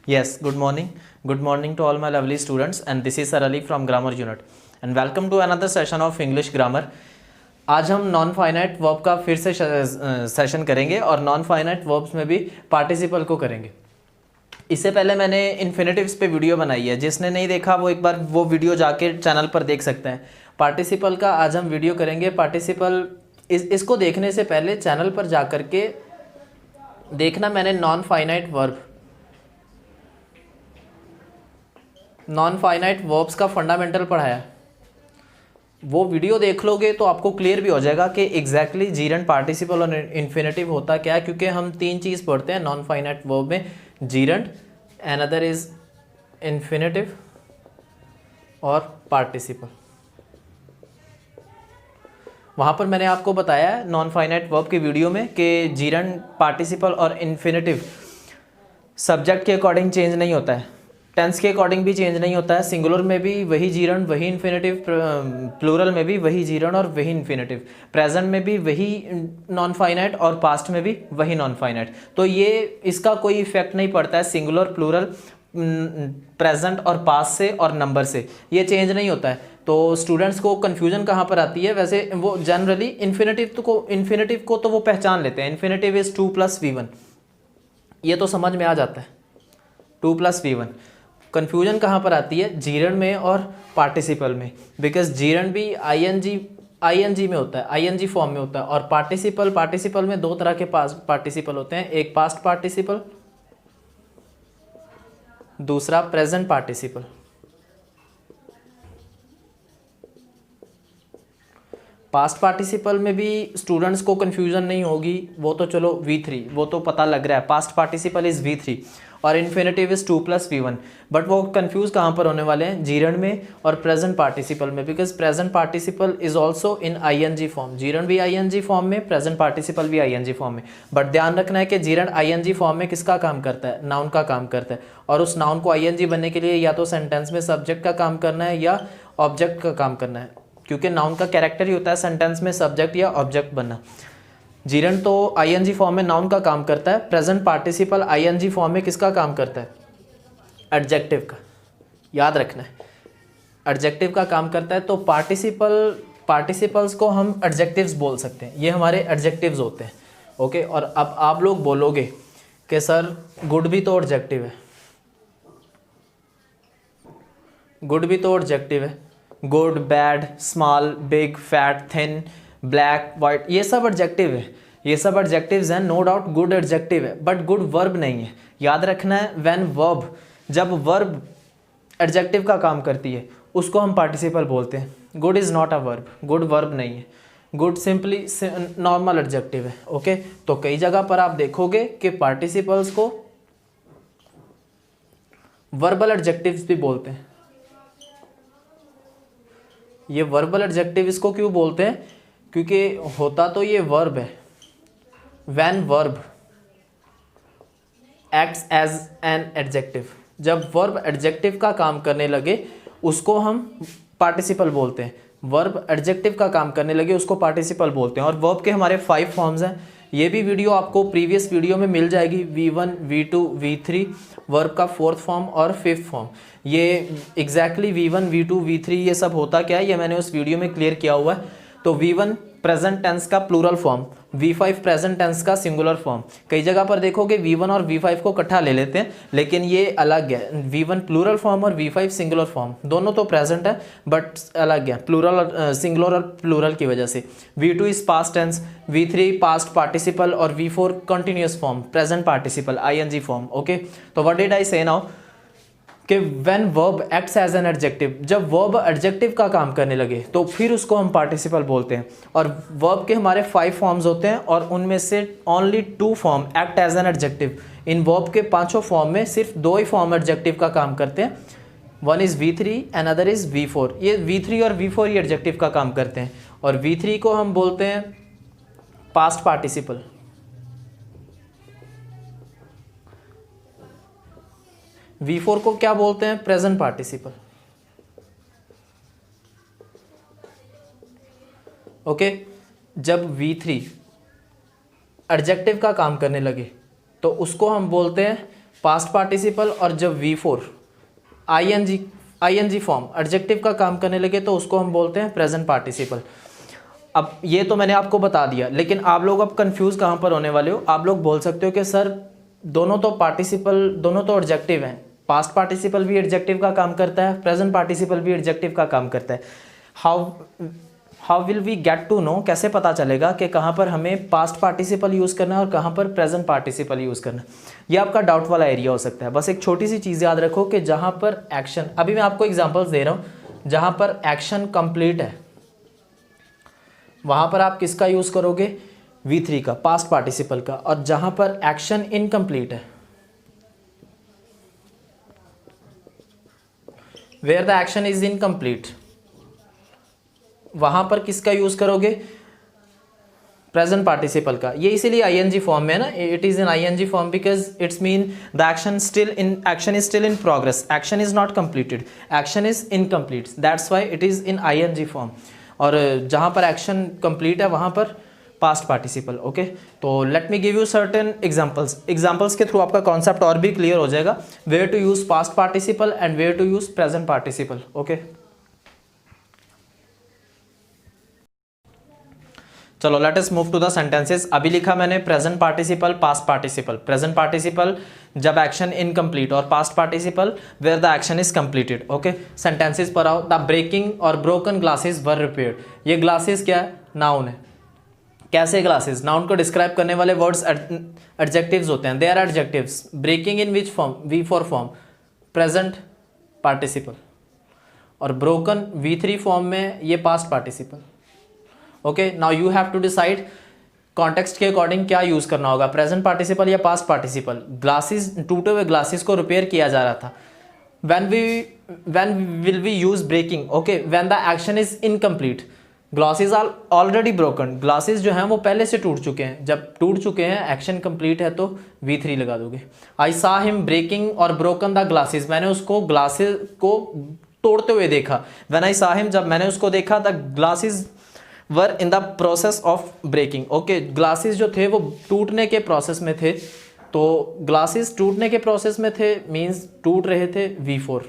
Yes, good morning. Good morning to all my lovely students, and this is Sir Ali from Grammar Unit. And welcome to another session of English Grammar. आज हम non finite verb का फिर से session करेंगे और non finite verbs में भी participle को करेंगे। इससे पहले मैंने इन्फिनेटिव्स पे वीडियो बनाई है, जिसने नहीं देखा वो एक बार वो वीडियो जाके चैनल पर देख सकते हैं। पार्टिसिपल का आज हम वीडियो करेंगे। पार्टिसिपल इसको देखने से पहले चैनल पर जा कर के देखना, मैंने नॉन फाइनाइट वर्ब्स का फंडामेंटल पढ़ाया। वो वीडियो देख लोगे तो आपको क्लियर भी हो जाएगा कि एग्जैक्टली जीरेंट, पार्टिसिपल और इन्फिनेटिव होता क्या है, क्योंकि हम तीन चीज़ पढ़ते हैं नॉन फाइनाइट वर्ब में, जीरेंट, अनदर इज इन्फिनेटिव और पार्टिसिपल। वहाँ पर मैंने आपको बताया है नॉन फाइनाइट वर्ब की वीडियो में कि जीरेंट, पार्टिसिपल और इन्फिनेटिव सब्जेक्ट के अकॉर्डिंग चेंज नहीं होता है, टेंस के अकॉर्डिंग भी चेंज नहीं होता है। सिंगुलर में भी वही जीरेंट वही इन्फिनेटिव, प्लूरल में भी वही जीरेंट और वही इन्फिनेटिव, प्रेजेंट में भी वही नॉन फाइनाइट और पास्ट में भी वही नॉन फाइनाइट। तो ये इसका कोई इफेक्ट नहीं पड़ता है सिंगुलर, प्लूरल, प्रेजेंट और पास्ट से और नंबर से, ये चेंज नहीं होता है। तो स्टूडेंट्स को कन्फ्यूजन कहाँ पर आती है, वैसे वो जनरली इन्फिनेटिव को तो वो पहचान लेते हैं, इन्फिनेटिव इज 2 + V1, ये तो समझ में आ जाता है, 2 + V1। कन्फ्यूजन कहाँ पर आती है, जीरेंट में और पार्टिसिपल में, बिकॉज जीरेंट भी आईएनजी में होता है, आईएनजी फॉर्म में होता है, और पार्टिसिपल में दो तरह के पार्टिसिपल होते हैं, एक पास्ट पार्टिसिपल, दूसरा प्रेजेंट पार्टिसिपल। पास्ट पार्टिसिपल में भी स्टूडेंट्स को कन्फ्यूजन नहीं होगी, वो तो चलो V3, वो तो पता लग रहा है, पास्ट पार्टिसिपल इज V3 और इन्फिनेटिव इज 2 + V1। बट वो कंफ्यूज कहाँ पर होने वाले हैं, जीरेंट में और प्रेजेंट पार्टिसिपल में, because present participle is also in ING form, gerund भी आईएनजी फॉर्म में, प्रेजेंट पार्टिसिपल भी आईएनजी फॉर्म में। बट ध्यान रखना है कि जीरेंट आईएनजी फॉर्म में किसका काम करता है, नाउन का काम करता है, और उस नाउन को आईएनजी बनने के लिए या तो सेंटेंस में सब्जेक्ट का काम करना है या ऑब्जेक्ट का काम करना है, क्योंकि नाउन का कैरेक्टर ही होता है सेंटेंस में सब्जेक्ट या ऑब्जेक्ट बनना। जीरेंट तो आईएनजी फॉर्म में नाउन का काम करता है, प्रेजेंट पार्टिसिपल आईएनजी फॉर्म में किसका काम करता है, एडजेक्टिव का, याद रखना है, एडजेक्टिव का काम करता है। तो पार्टिसिपल्स को हम एडजेक्टिव्स बोल सकते हैं, ये हमारे एडजेक्टिव्स होते हैं। ओके, और अब आप लोग बोलोगे कि सर गुड भी तो एडजेक्टिव है, गुड भी तो एडजेक्टिव है, good, bad, small, big, fat, thin, black, white, ये सब एडजेक्टिव है, ये सब एडजेक्टिव्स हैं, नो डाउट गुड एडजेक्टिव है, बट गुड वर्ब नहीं है। याद रखना है, व्हेन वर्ब, जब वर्ब एडजेक्टिव का काम करती है उसको हम पार्टिसिपल बोलते हैं। Good is not a verb, good verb नहीं है, गुड सिंपली नॉर्मल एडजेक्टिव है। ओके, तो कई जगह पर आप देखोगे कि पार्टिसिपल्स को वर्बल एडजेक्टिव्स भी बोलते हैं। ये वर्बल एडजेक्टिव इसको क्यों बोलते हैं, क्योंकि होता तो ये वर्ब है, when verb acts as an adjective, जब वर्ब एडजेक्टिव का काम करने लगे उसको हम पार्टिसिपल बोलते हैं, वर्ब एडजेक्टिव का काम करने लगे उसको पार्टिसिपल बोलते हैं। और वर्ब के हमारे 5 फॉर्म्स हैं, ये भी वीडियो आपको प्रीवियस वीडियो में मिल जाएगी, V1, V2, V3, वर्ब का 4th फॉर्म और 5th फॉर्म। ये एग्जैक्टली V1, V2, V3 ये सब होता क्या है, ये मैंने उस वीडियो में क्लियर किया हुआ है। तो V1 प्रेजेंट टेंस का plural form, V5 present tense का सिंगुलर फॉर्म। कई जगह पर देखोगे V1 और V5 को इकट्ठा ले लेते हैं, लेकिन ये अलग है, V1 प्लूरल फॉर्म और V5 सिंगुलर फॉर्म, दोनों तो प्रेजेंट है बट अलग है, प्लूरल और सिंगुलर और प्लूरल की वजह से। V2 is past tense, V3 past participle और V4 continuous form, present participle ING form. Okay, तो what did I say now कि when verb acts as an adjective, जब वर्ब एडजेक्टिव का काम करने लगे तो फिर उसको हम पार्टिसिपल बोलते हैं। और वर्ब के हमारे 5 फॉर्म्स होते हैं और उनमें से only 2 form act as an adjective. इन वर्ब के 5 फॉर्म में सिर्फ 2 ही फॉर्म एडजेक्टिव का काम करते हैं, one is V3 another is V4। ये V3 और V4 ही एडजेक्टिव का काम करते हैं, और V3 को हम बोलते हैं पास्ट पार्टिसिपल, V4 को क्या बोलते हैं, प्रेजेंट पार्टिसिपल। ओके, जब V3 एडजेक्टिव का काम करने लगे तो उसको हम बोलते हैं पास्ट पार्टिसिपल और जब V4 आईएनजी फॉर्म एडजेक्टिव का काम करने लगे तो उसको हम बोलते हैं प्रेजेंट पार्टिसिपल। अब ये तो मैंने आपको बता दिया, लेकिन आप लोग अब कंफ्यूज कहाँ पर होने वाले हो। आप लोग बोल सकते हो कि सर दोनों तो पार्टिसिपल, दोनों तो एडजेक्टिव हैं, पास्ट पार्टिसिपल भी एडजेक्टिव का काम करता है, प्रेजेंट पार्टिसिपल भी एडजेक्टिव का काम करता है। How will we get to know, कैसे पता चलेगा कि कहाँ पर हमें पास्ट पार्टिसिपल यूज़ करना है और कहाँ पर प्रेजेंट पार्टिसिपल यूज़ करना है। ये आपका डाउट वाला एरिया हो सकता है। बस एक छोटी सी चीज़ याद रखो कि जहाँ पर एक्शन, अभी मैं आपको एग्जांपल्स दे रहा हूँ, जहाँ पर एक्शन कंप्लीट है वहाँ पर आप किसका यूज़ करोगे, V3 का, पास्ट पार्टिसिपल का। और जहाँ पर एक्शन इनकम्प्लीट है, where the action is incomplete, वहाँ पर किसका यूज़ करोगे, प्रेजेंट पार्टिसिपल का। ये इसीलिए आईएनजी फॉर्म में है ना, it is in ING form because it's mean the action is still in progress, action is not completed, action is incomplete, that's why it is in ING form. और जहाँ पर action complete है वहाँ पर past participle. Okay, तो let me give you certain examples के through आपका concept और भी क्लियर हो जाएगा, where to use past participle and where to use present participle. Okay, चलो let us move to the sentences. अभी लिखा मैंने present participle, past participle. Present participle जब एक्शन इनकम्प्लीट, और past participle where the action is completed. Okay, sentences पर आओ। The breaking और broken glasses were repaired. ये ग्लासेस क्या है, नाउन है। कैसे ग्लासेस, नाउन को डिस्क्राइब करने वाले वर्ड्स एडजेक्टिव्स होते हैं, they are adjectives. Breaking in which form, V4 form, present participle, और ब्रोकन V3 फॉर्म में ये past participle. Okay, now you have to decide context के अकॉर्डिंग क्या यूज करना होगा, प्रेजेंट पार्टिसिपल या पास्ट पार्टिसिपल। ग्लासेस, टूटे हुए ग्लासेस को रिपेयर किया जा रहा था। when will we use breaking? Okay, when the action is incomplete, glasses are already broken. Glasses जो हैं वो पहले से टूट चुके हैं। जब टूट चुके हैं, एक्शन कंप्लीट है, तो V3 लगा दोगे। आई सा हिम ब्रेकिंग और ब्रोकन द ग्लासेस, मैंने उसको ग्लासेस को तोड़ते हुए देखा। व्हेन आई सा हिम, जब मैंने उसको देखा, the glasses were in the process of breaking. Okay, glasses जो थे वो टूटने के प्रोसेस में थे। तो ग्लासेस टूटने के प्रोसेस में थे मीन्स टूट रहे थे, V4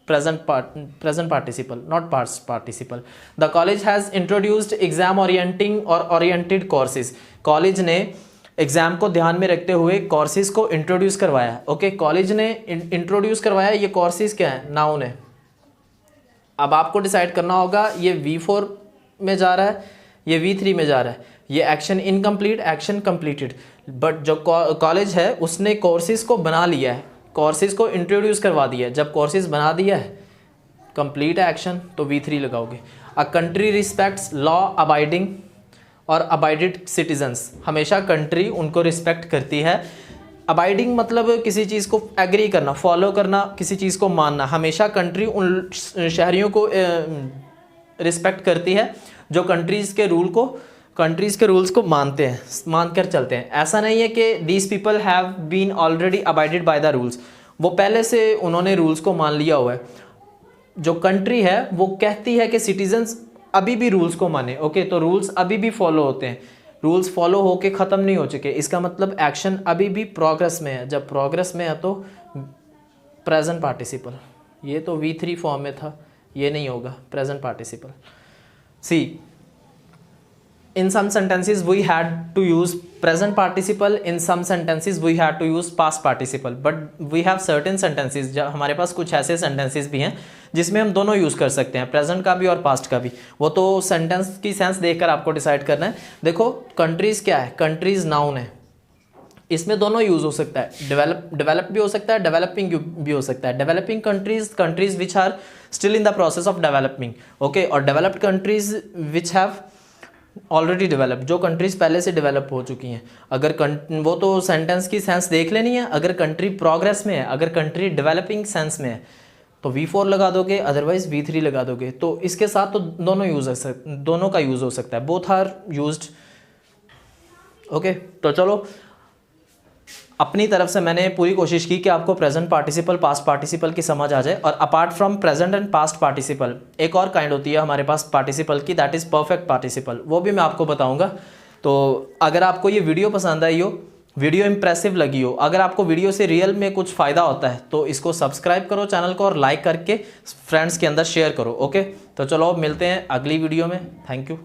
present participle, not past participle. The college has introduced exam orienting और ओरिएंटेड कोर्सेज। कॉलेज ने एग्जाम को ध्यान में रखते हुए कोर्सेज को इंट्रोड्यूस करवाया। ओके, कॉलेज ने इंट्रोड्यूस करवाया। ये कोर्सेज क्या है, नाउन है। अब आपको डिसाइड करना होगा ये V4 में जा रहा है, ये V3 में जा रहा है, ये action incomplete, action completed. But जो कॉलेज है उसने कोर्सेज को बना लिया है, कोर्सेज को इंट्रोड्यूस करवा दिया है। जब कोर्सेज बना दिया है, कंप्लीट है एक्शन, तो V3 लगाओगे। A country respects law abiding और अबाइडेड सिटीजन्स। हमेशा कंट्री उनको रिस्पेक्ट करती है। अबाइडिंग मतलब किसी चीज़ को एग्री करना, फॉलो करना, किसी चीज़ को मानना। हमेशा कंट्री उन शहरियों को रिस्पेक्ट करती है जो कंट्रीज़ के रूल्स को मानते हैं, मानकर चलते हैं। ऐसा नहीं है कि these people have been already abided by the rules, वो पहले से उन्होंने रूल्स को मान लिया हुआ है। जो कंट्री है वो कहती है कि सिटीजन्स अभी भी रूल्स को माने। ओके, तो रूल्स अभी भी फॉलो होते हैं, रूल्स फॉलो होके ख़त्म नहीं हो चुके। इसका मतलब एक्शन अभी भी प्रोग्रेस में है। जब प्रोग्रेस में है तो प्रेजेंट पार्टिसिपल। ये तो V3 फॉर्म में था, ये नहीं होगा, present participle. See, in some sentences we had to use present participle, in some sentences we had to use past participle, but we have certain sentences, जब हमारे पास कुछ ऐसे sentences भी हैं जिसमें हम दोनों यूज़ कर सकते हैं, प्रेजेंट का भी और पास्ट का भी। वो तो सेंटेंस की सेंस देखकर आपको डिसाइड करना है। देखो, कंट्रीज़ क्या है, कंट्रीज़ नाउन है, इसमें दोनों यूज़ हो सकता है। डेवलप भी हो सकता है, डेवलपिंग भी हो सकता है। Developing countries which are still in the process of developing. Okay, और developed countries which have already develop, जो कंट्रीज पहले से डेवलप हो चुकी हैं। अगर वो तो सेंटेंस की सेंस देख लेनी है। अगर कंट्री प्रोग्रेस में है, अगर कंट्री डेवलपिंग सेंस में है, तो V4 लगा दोगे, अदरवाइज V3 लगा दोगे। तो इसके साथ तो दोनों का यूज़ हो सकता है, बोथ आर यूज्ड। ओके, तो चलो, अपनी तरफ से मैंने पूरी कोशिश की कि आपको प्रेजेंट पार्टिसिपल, पास्ट पार्टिसिपल की समझ आ जाए। और apart from present and past participle एक और काइंड होती है हमारे पास पार्टिसिपल की, दैट इज़ परफेक्ट पार्टिसिपल। वो भी मैं आपको बताऊंगा। तो अगर आपको ये वीडियो पसंद आई हो वीडियो इंप्रेसिव लगी हो, अगर आपको वीडियो से रियल में कुछ फ़ायदा होता है तो इसको सब्सक्राइब करो चैनल को और लाइक करके फ्रेंड्स के अंदर शेयर करो। ओके, तो चलो अब मिलते हैं अगली वीडियो में। Thank you.